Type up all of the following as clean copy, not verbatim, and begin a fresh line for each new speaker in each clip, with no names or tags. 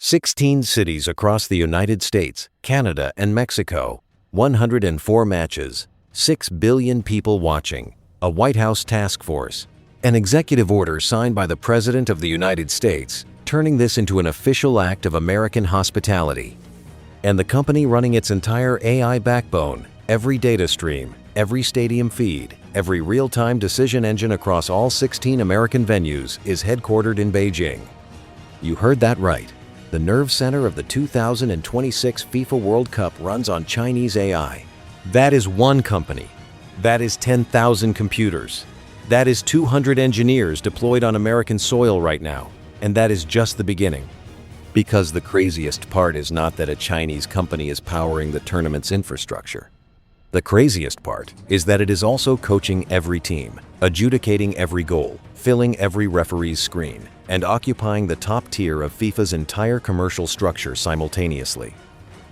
16 cities across the United States, Canada, and Mexico, 104 matches, 6 billion people watching, a White House task force, an executive order signed by the President of the United States, turning this into an official act of American hospitality. And the company running its entire AI backbone, every data stream, every stadium feed, every real-time decision engine across all 16 American venues is headquartered in Beijing. You heard that right. The nerve center of the 2026 FIFA World Cup runs on Chinese AI. That is one company. That is 10,000 computers. That is 200 engineers deployed on American soil right now. And that is just the beginning. Because the craziest part is not that a Chinese company is powering the tournament's infrastructure. The craziest part is that it is also coaching every team, adjudicating every goal, filling every referee's screen, and occupying the top tier of FIFA's entire commercial structure simultaneously.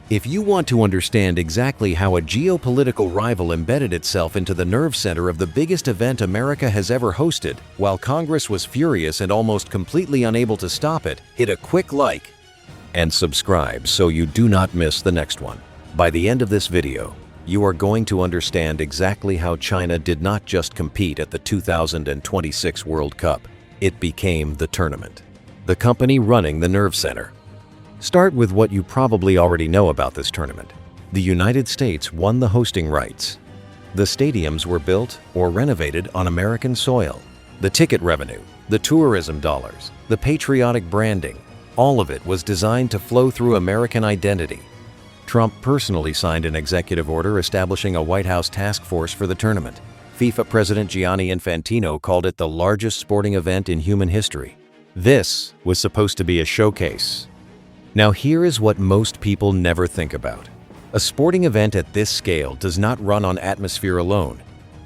If you want to understand exactly how a geopolitical rival embedded itself into the nerve center of the biggest event America has ever hosted, while Congress was furious and almost completely unable to stop it, hit a quick like and subscribe so you do not miss the next one. By the end of this video, you are going to understand exactly how China did not just compete at the 2026 World Cup. It became the tournament. The company running the nerve center. Start with what you probably already know about this tournament. The United States won the hosting rights. The stadiums were built or renovated on American soil. The ticket revenue, the tourism dollars, the patriotic branding, all of it was designed to flow through American identity. Trump personally signed an executive order establishing a White House task force for the tournament. FIFA President Gianni Infantino called it the largest sporting event in human history. This was supposed to be a showcase. Now here is what most people never think about. A sporting event at this scale does not run on atmosphere alone.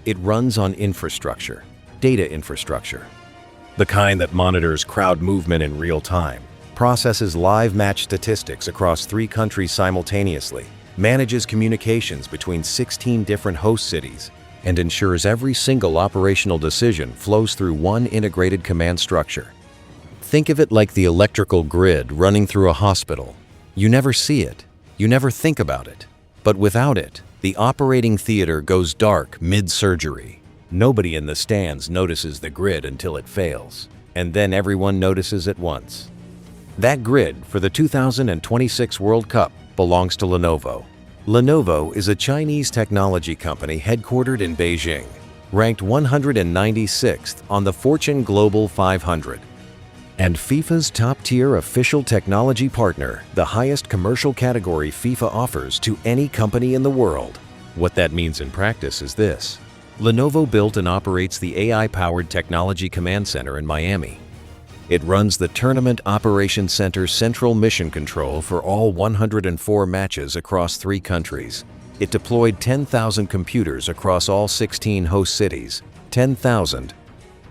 It runs on infrastructure, data infrastructure. The kind that monitors crowd movement in real time, processes live match statistics across 3 countries simultaneously, manages communications between 16 different host cities, and ensures every single operational decision flows through one integrated command structure. Think of it like the electrical grid running through a hospital. You never see it, you never think about it. But without it, the operating theater goes dark mid-surgery. Nobody in the stands notices the grid until it fails, and then everyone notices at once. That grid for the 2026 World Cup belongs to Lenovo. Lenovo is a Chinese technology company headquartered in Beijing, ranked 196th on the Fortune Global 500, and FIFA's top-tier official technology partner, the highest commercial category FIFA offers to any company in the world. What that means in practice is this. Lenovo built and operates the AI-powered Technology Command Center in Miami. It runs the Tournament Operations Center Central Mission Control for all 104 matches across 3 countries. It deployed 10,000 computers across all 16 host cities. 10,000.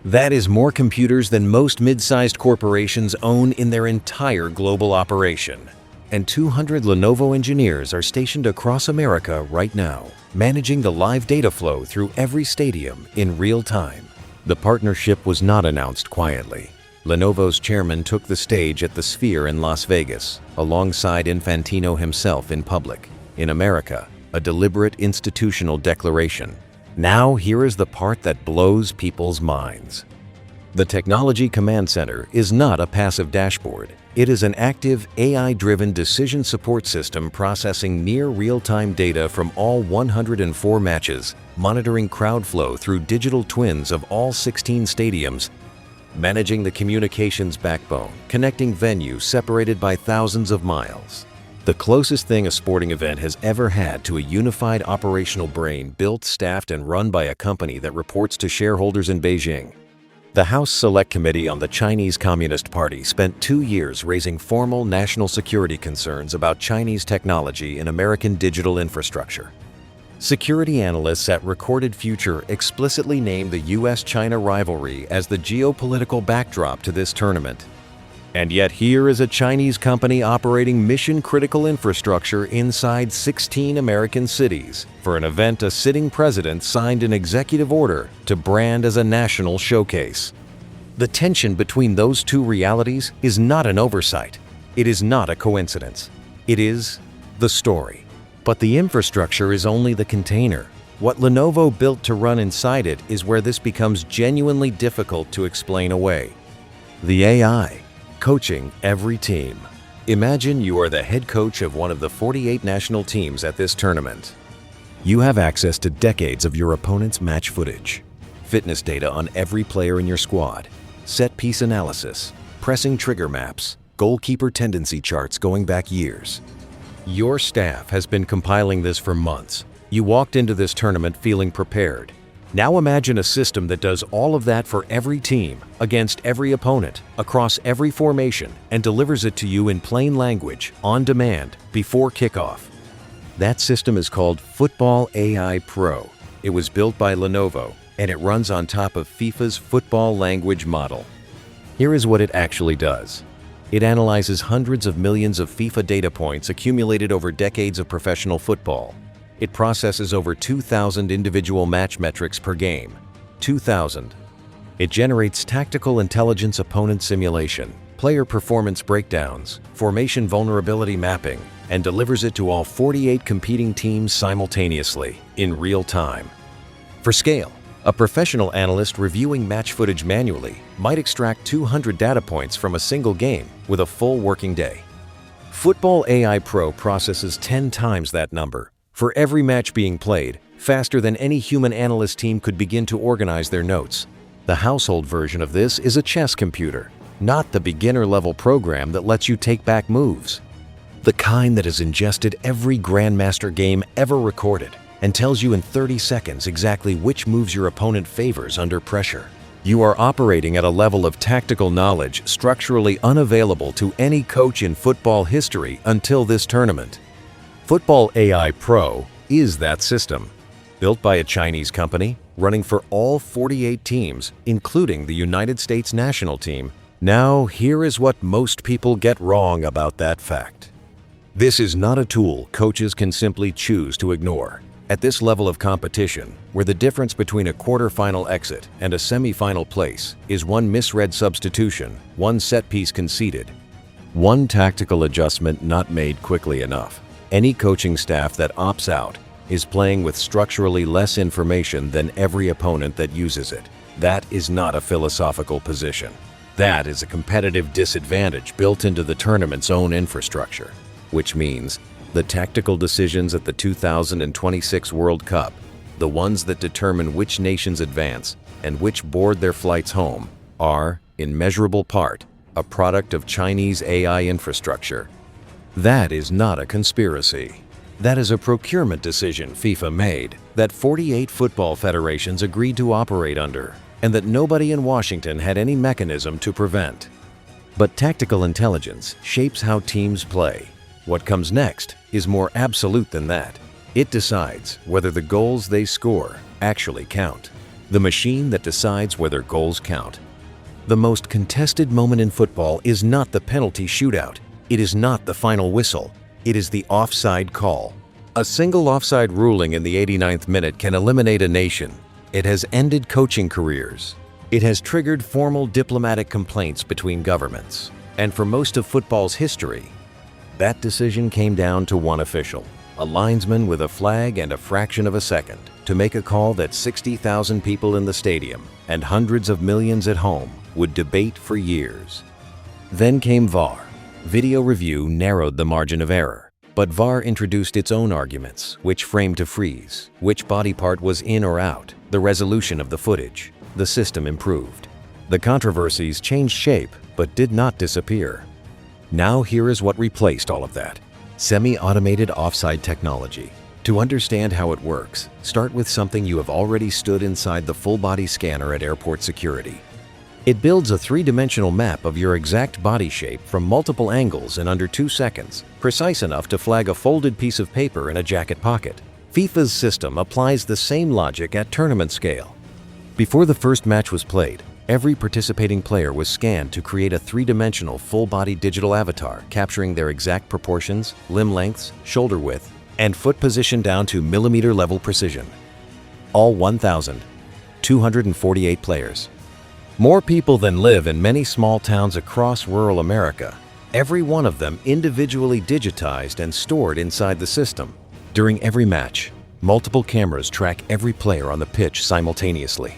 That is more computers than most mid-sized corporations own in their entire global operation. And 200 Lenovo engineers are stationed across America right now, managing the live data flow through every stadium in real time. The partnership was not announced quietly. Lenovo's chairman took the stage at the Sphere in Las Vegas, alongside Infantino himself in public. In America, a deliberate institutional declaration. Now here is the part that blows people's minds. The Technology Command Center is not a passive dashboard. It is an active, AI-driven decision support system processing near real-time data from all 104 matches, monitoring crowd flow through digital twins of all 16 stadiums, managing the communications backbone, connecting venues separated by thousands of miles. The closest thing a sporting event has ever had to a unified operational brain built, staffed, and run by a company that reports to shareholders in Beijing. The House Select Committee on the Chinese Communist Party spent 2 years raising formal national security concerns about Chinese technology and American digital infrastructure. Security analysts at Recorded Future explicitly named the US-China rivalry as the geopolitical backdrop to this tournament. And yet here is a Chinese company operating mission-critical infrastructure inside 16 American cities for an event a sitting president signed an executive order to brand as a national showcase. The tension between those two realities is not an oversight. It is not a coincidence. It is the story. But the infrastructure is only the container. What Lenovo built to run inside it is where this becomes genuinely difficult to explain away. The AI, coaching every team. Imagine you are the head coach of one of the 48 national teams at this tournament. You have access to decades of your opponent's match footage, fitness data on every player in your squad, set-piece analysis, pressing trigger maps, goalkeeper tendency charts going back years. Your staff has been compiling this for months. You walked into this tournament feeling prepared. Now imagine a system that does all of that for every team, against every opponent, across every formation, and delivers it to you in plain language, on demand, before kickoff. That system is called Football AI Pro. It was built by Lenovo, and it runs on top of FIFA's football language model. Here is what it actually does. It analyzes hundreds of millions of FIFA data points accumulated over decades of professional football. It processes over 2,000 individual match metrics per game. 2,000. It generates tactical intelligence opponent simulation, player performance breakdowns, formation vulnerability mapping, and delivers it to all 48 competing teams simultaneously, in real time. For scale, a professional analyst reviewing match footage manually might extract 200 data points from a single game with a full working day. Football AI Pro processes 10 times that number. For every match being played, faster than any human analyst team could begin to organize their notes. The household version of this is a chess computer, not the beginner-level program that lets you take back moves. The kind that has ingested every Grandmaster game ever recorded and tells you in 30 seconds exactly which moves your opponent favors under pressure. You are operating at a level of tactical knowledge structurally unavailable to any coach in football history until this tournament. Football AI Pro is that system. Built by a Chinese company, running for all 48 teams, including the United States national team. Now, here is what most people get wrong about that fact. This is not a tool coaches can simply choose to ignore. At this level of competition, where the difference between a quarterfinal exit and a semifinal place is one misread substitution, one set piece conceded, one tactical adjustment not made quickly enough, any coaching staff that opts out is playing with structurally less information than every opponent that uses it. That is not a philosophical position. That is a competitive disadvantage built into the tournament's own infrastructure, which means the tactical decisions at the 2026 World Cup, the ones that determine which nations advance and which board their flights home, are, in measurable part, a product of Chinese AI infrastructure. That is not a conspiracy. That is a procurement decision FIFA made that 48 football federations agreed to operate under, and that nobody in Washington had any mechanism to prevent. But tactical intelligence shapes how teams play. What comes next is more absolute than that. It decides whether the goals they score actually count. The machine that decides whether goals count. The most contested moment in football is not the penalty shootout. It is not the final whistle. It is the offside call. A single offside ruling in the 89th minute can eliminate a nation. It has ended coaching careers. It has triggered formal diplomatic complaints between governments. And for most of football's history, that decision came down to one official, a linesman with a flag and a fraction of a second, to make a call that 60,000 people in the stadium and hundreds of millions at home would debate for years. Then came VAR. Video review narrowed the margin of error, but VAR introduced its own arguments, which frame to freeze, which body part was in or out, the resolution of the footage. The system improved. The controversies changed shape, but did not disappear. Now here is what replaced all of that. Semi-automated offside technology. To understand how it works, start with something you have already stood inside the full-body scanner at airport security. It builds a three-dimensional map of your exact body shape from multiple angles in under 2 seconds, precise enough to flag a folded piece of paper in a jacket pocket. FIFA's system applies the same logic at tournament scale. Before the first match was played, every participating player was scanned to create a three-dimensional full-body digital avatar capturing their exact proportions, limb lengths, shoulder width, and foot position down to millimeter-level precision. All 1,248 players. More people than live in many small towns across rural America. every one of them individually digitized and stored inside the system. During every match, multiple cameras track every player on the pitch simultaneously.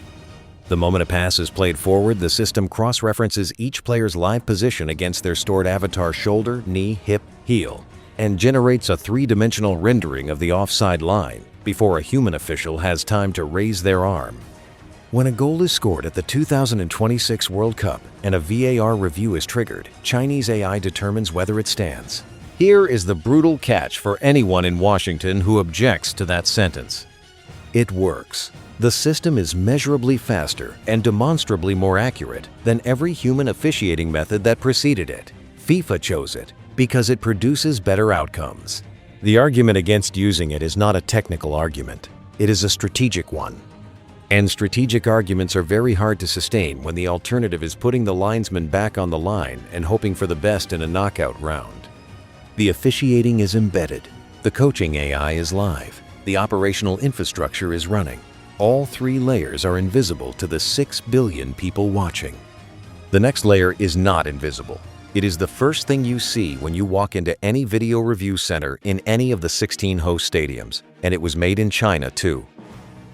The moment a pass is played forward, the system cross-references each player's live position against their stored avatar shoulder, knee, hip, heel, and generates a three-dimensional rendering of the offside line before a human official has time to raise their arm. When a goal is scored at the 2026 World Cup and a VAR review is triggered, Chinese AI determines whether it stands. Here is the brutal catch for anyone in Washington who objects to that sentence. It works. The system is measurably faster and demonstrably more accurate than every human officiating method that preceded it. FIFA chose it because it produces better outcomes. The argument against using it is not a technical argument. It is a strategic one. And strategic arguments are very hard to sustain when the alternative is putting the linesman back on the line and hoping for the best in a knockout round. The officiating is embedded. The coaching AI is live. The operational infrastructure is running. All three layers are invisible to the 6 billion people watching. The next layer is not invisible. It is the first thing you see when you walk into any video review center in any of the 16 host stadiums, and it was made in China too.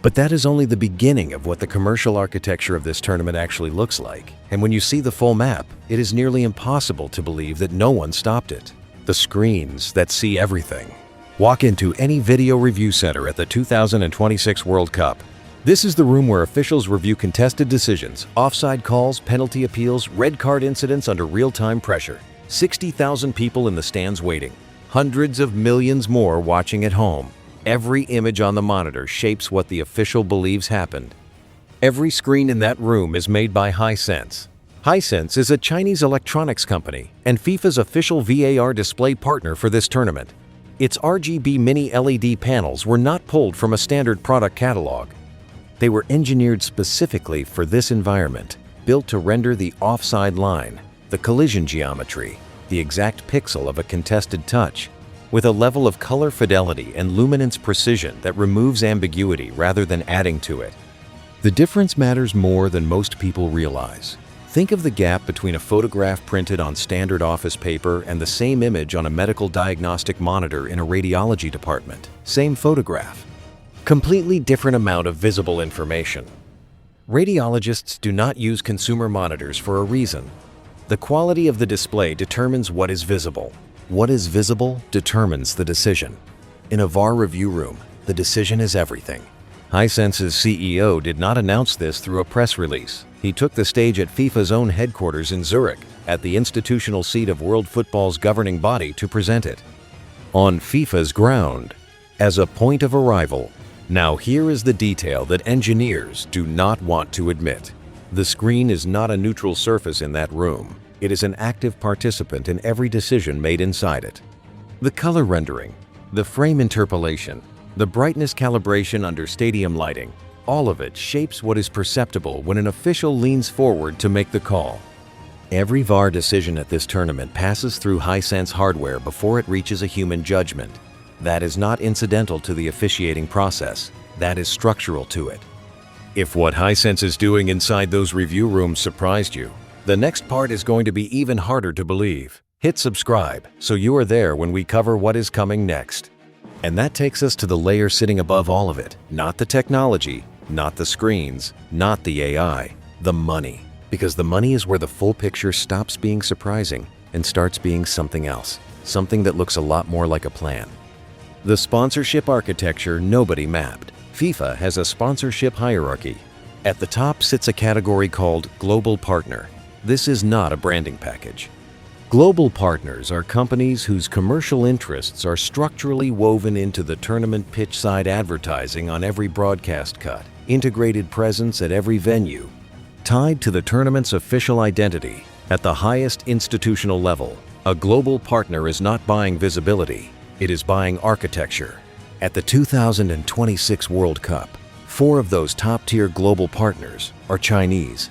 But that is only the beginning of what the commercial architecture of this tournament actually looks like, and when you see the full map, it is nearly impossible to believe that no one stopped it. The screens that see everything. Walk into any video review center at the 2026 World Cup. This is the room where officials review contested decisions, offside calls, penalty appeals, red card incidents under real-time pressure. 60,000 people in the stands waiting. Hundreds of millions more watching at home. Every image on the monitor shapes what the official believes happened. Every screen in that room is made by Hisense. Hisense is a Chinese electronics company and FIFA's official VAR display partner for this tournament. Its RGB mini LED panels were not pulled from a standard product catalog. They were engineered specifically for this environment, built to render the offside line, the collision geometry, the exact pixel of a contested touch, with a level of color fidelity and luminance precision that removes ambiguity rather than adding to it. The difference matters more than most people realize. Think of the gap between a photograph printed on standard office paper and the same image on a medical diagnostic monitor in a radiology department. Same photograph. Completely different amount of visible information. Radiologists do not use consumer monitors for a reason. The quality of the display determines what is visible. What is visible determines the decision. In a VAR review room, the decision is everything. Hisense's CEO did not announce this through a press release. He took the stage at FIFA's own headquarters in Zurich, at the institutional seat of world football's governing body, to present it. On FIFA's ground, as a point of arrival. Now here is the detail that engineers do not want to admit. The screen is not a neutral surface in that room. It is an active participant in every decision made inside it. The color rendering, the frame interpolation, the brightness calibration under stadium lighting, all of it shapes what is perceptible when an official leans forward to make the call. Every VAR decision at this tournament passes through Hisense hardware before it reaches a human judgment. That is not incidental to the officiating process. That is structural to it. If what Hisense is doing inside those review rooms surprised you, the next part is going to be even harder to believe. Hit subscribe so you are there when we cover what is coming next. And that takes us to the layer sitting above all of it. Not the technology, not the screens, not the AI, the money. Because the money is where the full picture stops being surprising and starts being something else. Something that looks a lot more like a plan. The sponsorship architecture nobody mapped. FIFA has a sponsorship hierarchy. At the top sits a category called Global Partner. This is not a branding package. Global partners are companies whose commercial interests are structurally woven into the tournament pitch-side advertising on every broadcast cut, integrated presence at every venue, tied to the tournament's official identity. At the highest institutional level, a global partner is not buying visibility. It is buying architecture. At the 2026 World Cup, 4 of those top-tier global partners are Chinese.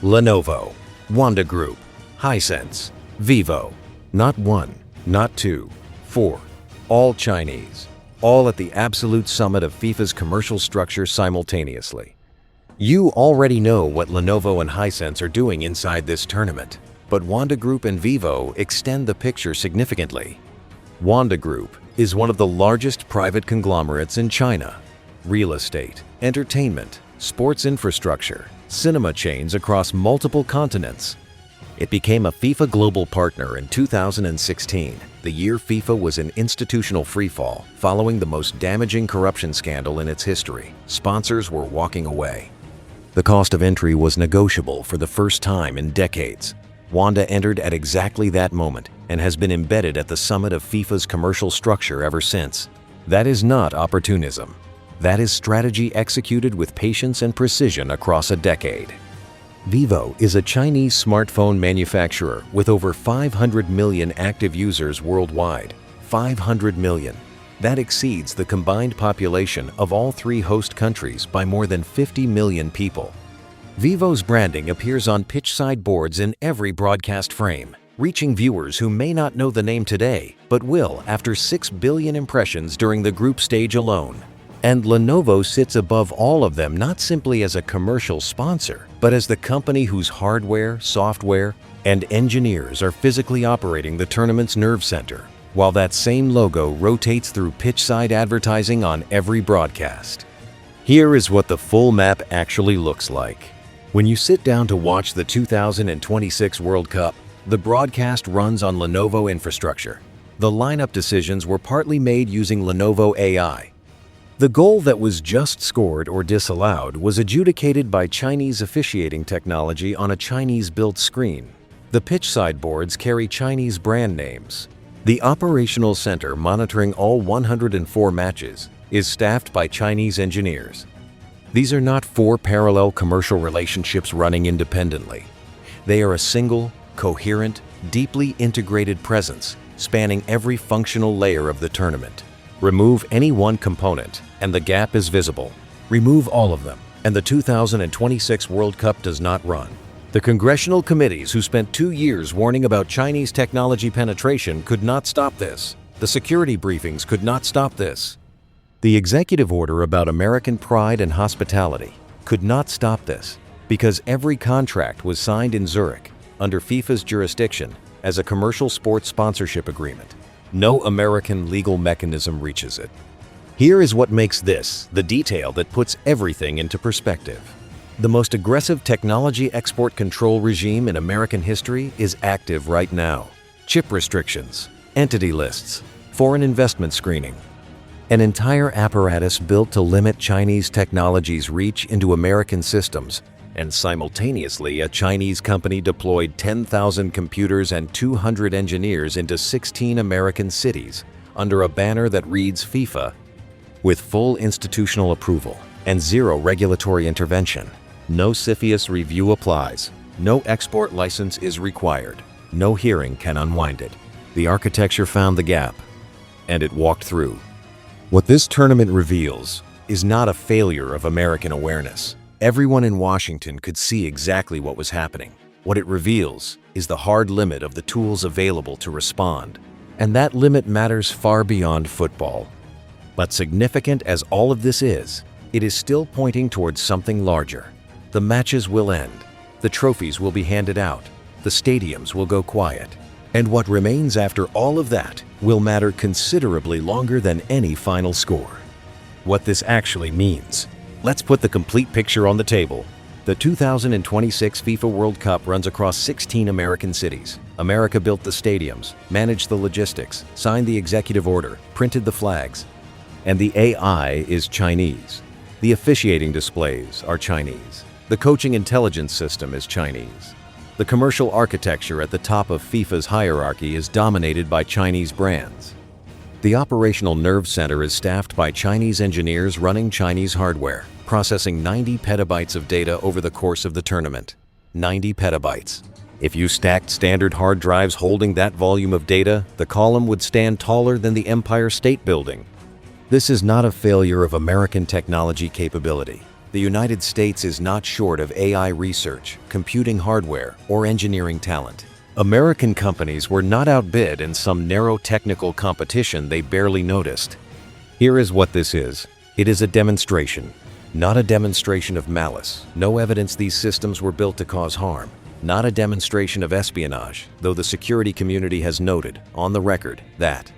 Lenovo, Wanda Group, Hisense, Vivo. Not 1, not 2, 4. All Chinese. All at the absolute summit of FIFA's commercial structure simultaneously. You already know what Lenovo and Hisense are doing inside this tournament. But Wanda Group and Vivo extend the picture significantly. Wanda Group is one of the largest private conglomerates in China. Real estate, entertainment, sports infrastructure, cinema chains across multiple continents. It became a FIFA global partner in 2016, the year FIFA was in institutional freefall following the most damaging corruption scandal in its history. Sponsors were walking away. The cost of entry was negotiable for the first time in decades. Wanda entered at exactly that moment and has been embedded at the summit of FIFA's commercial structure ever since. That is not opportunism. That is strategy executed with patience and precision across a decade. Vivo is a Chinese smartphone manufacturer with over 500 million active users worldwide. 500 million. That exceeds the combined population of all three host countries by more than 50 million people. Vivo's branding appears on pitchside boards in every broadcast frame, reaching viewers who may not know the name today, but will after 6 billion impressions during the group stage alone. And Lenovo sits above all of them not simply as a commercial sponsor, but as the company whose hardware, software, and engineers are physically operating the tournament's nerve center, while that same logo rotates through pitchside advertising on every broadcast. Here is what the full map actually looks like. When you sit down to watch the 2026 World Cup, the broadcast runs on Lenovo infrastructure. The lineup decisions were partly made using Lenovo AI. The goal that was just scored or disallowed was adjudicated by Chinese officiating technology on a Chinese-built screen. The pitchside boards carry Chinese brand names. The operational center monitoring all 104 matches is staffed by Chinese engineers. These are not four parallel commercial relationships running independently. They are a single, coherent, deeply integrated presence spanning every functional layer of the tournament. Remove any one component, and the gap is visible. Remove all of them, and the 2026 World Cup does not run. The congressional committees who spent 2 years warning about Chinese technology penetration could not stop this. The security briefings could not stop this. The executive order about American pride and hospitality could not stop this, because every contract was signed in Zurich, under FIFA's jurisdiction, as a commercial sports sponsorship agreement. No American legal mechanism reaches it. Here is what makes this the detail that puts everything into perspective. The most aggressive technology export control regime in American history is active right now. Chip restrictions, entity lists, foreign investment screening. An entire apparatus built to limit Chinese technology's reach into American systems, and simultaneously a Chinese company deployed 10,000 computers and 200 engineers into 16 American cities under a banner that reads FIFA. With full institutional approval and zero regulatory intervention, no CFIUS review applies, no export license is required, no hearing can unwind it. The architecture found the gap, and it walked through. What this tournament reveals is not a failure of American awareness. Everyone in Washington could see exactly what was happening. What it reveals is the hard limit of the tools available to respond. And that limit matters far beyond football. But significant as all of this is, it is still pointing towards something larger. The matches will end. The trophies will be handed out. The stadiums will go quiet. And what remains after all of that will matter considerably longer than any final score. What this actually means. Let's put the complete picture on the table. The 2026 FIFA World Cup runs across 16 American cities. America built the stadiums, managed the logistics, signed the executive order, printed the flags. And the AI is Chinese. The officiating displays are Chinese. The coaching intelligence system is Chinese. The commercial architecture at the top of FIFA's hierarchy is dominated by Chinese brands. The operational nerve center is staffed by Chinese engineers running Chinese hardware, processing 90 petabytes of data over the course of the tournament. 90 petabytes. If you stacked standard hard drives holding that volume of data, the column would stand taller than the Empire State Building. This is not a failure of American technology capability. The United States is not short of AI research, computing hardware, or engineering talent. American companies were not outbid in some narrow technical competition they barely noticed. Here is what this is. It is a demonstration, not a demonstration of malice. No evidence these systems were built to cause harm. not a demonstration of espionage, though the security community has noted, on the record, that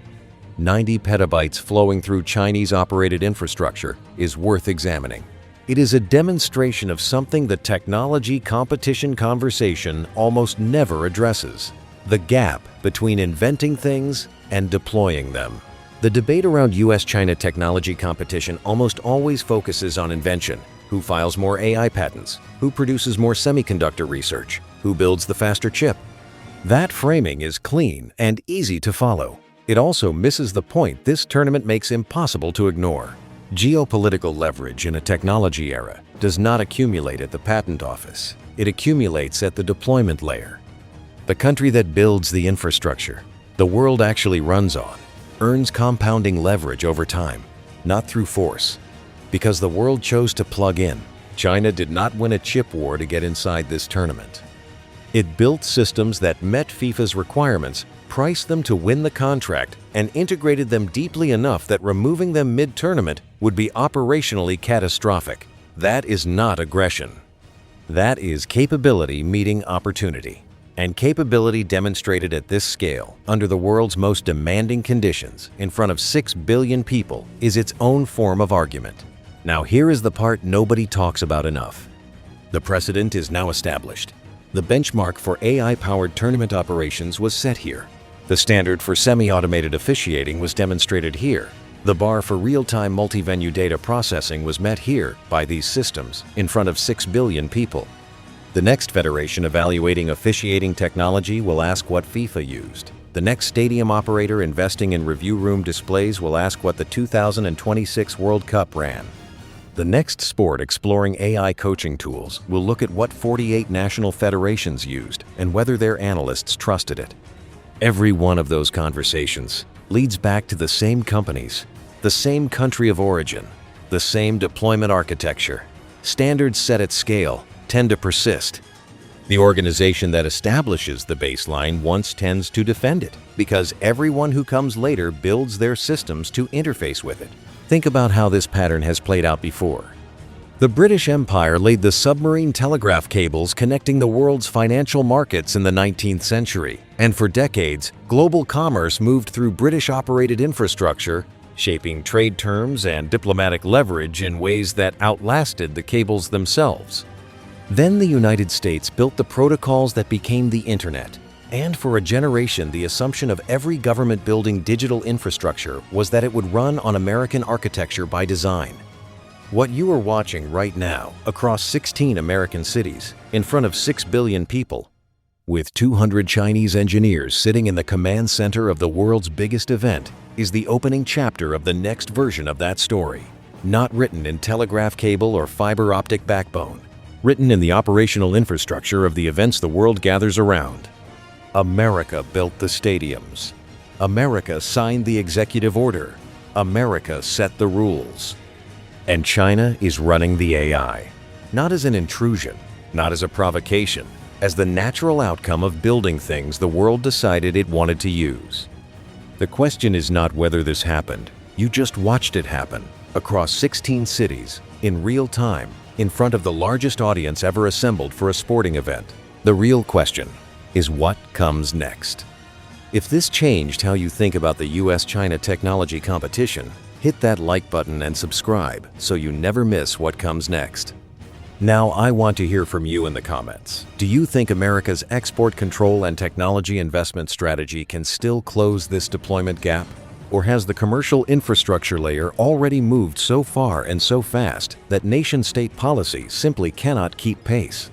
90 petabytes flowing through Chinese-operated infrastructure is worth examining. It is a demonstration of something the technology competition conversation almost never addresses: the gap between inventing things and deploying them. The debate around US-China technology competition almost always focuses on invention. Who files more AI patents? Who produces more semiconductor research? Who builds the faster chip? That framing is clean and easy to follow. It also misses the point this tournament makes impossible to ignore. Geopolitical leverage in a technology era does not accumulate at the patent office. It accumulates at the deployment layer. The country that builds the infrastructure the world actually runs on earns compounding leverage over time, not through force. Because the world chose to plug in, China did not win a chip war to get inside this tournament. It built systems that met FIFA's requirements, priced them to win the contract, and integrated them deeply enough that removing them mid-tournament would be operationally catastrophic. That is not aggression. That is capability meeting opportunity. And capability demonstrated at this scale, under the world's most demanding conditions, in front of 6 billion people, is its own form of argument. Now here is the part nobody talks about enough. The precedent is now established. The benchmark for AI-powered tournament operations was set here. The standard for semi-automated officiating was demonstrated here. The bar for real-time multi-venue data processing was met here by these systems in front of 6 billion people. The next federation evaluating officiating technology will ask what FIFA used. The next stadium operator investing in review room displays will ask what the 2026 World Cup ran. The next sport exploring AI coaching tools will look at what 48 national federations used and whether their analysts trusted it. Every one of those conversations leads back to the same companies, the same country of origin, the same deployment architecture. Standards set at scale tend to persist. The organization that establishes the baseline once tends to defend it because everyone who comes later builds their systems to interface with it. Think about how this pattern has played out before. The British Empire laid the submarine telegraph cables connecting the world's financial markets in the 19th century, and for decades, global commerce moved through British-operated infrastructure, shaping trade terms and diplomatic leverage in ways that outlasted the cables themselves. Then the United States built the protocols that became the Internet. And for a generation, the assumption of every government building digital infrastructure was that it would run on American architecture by design. What you are watching right now, across 16 American cities, in front of 6 billion people, with 200 Chinese engineers sitting in the command center of the world's biggest event, is the opening chapter of the next version of that story. Not written in telegraph cable or fiber optic backbone, written in the operational infrastructure of the events the world gathers around. America built the stadiums. America signed the executive order. America set the rules. And China is running the AI, not as an intrusion, not as a provocation, as the natural outcome of building things the world decided it wanted to use. The question is not whether this happened. You just watched it happen, across 16 cities, in real time, in front of the largest audience ever assembled for a sporting event. The real question is what comes next. If this changed how you think about the US-China technology competition, hit that like button and subscribe so you never miss what comes next. Now I want to hear from you in the comments. Do you think America's export control and technology investment strategy can still close this deployment gap? Or has the commercial infrastructure layer already moved so far and so fast that nation-state policy simply cannot keep pace?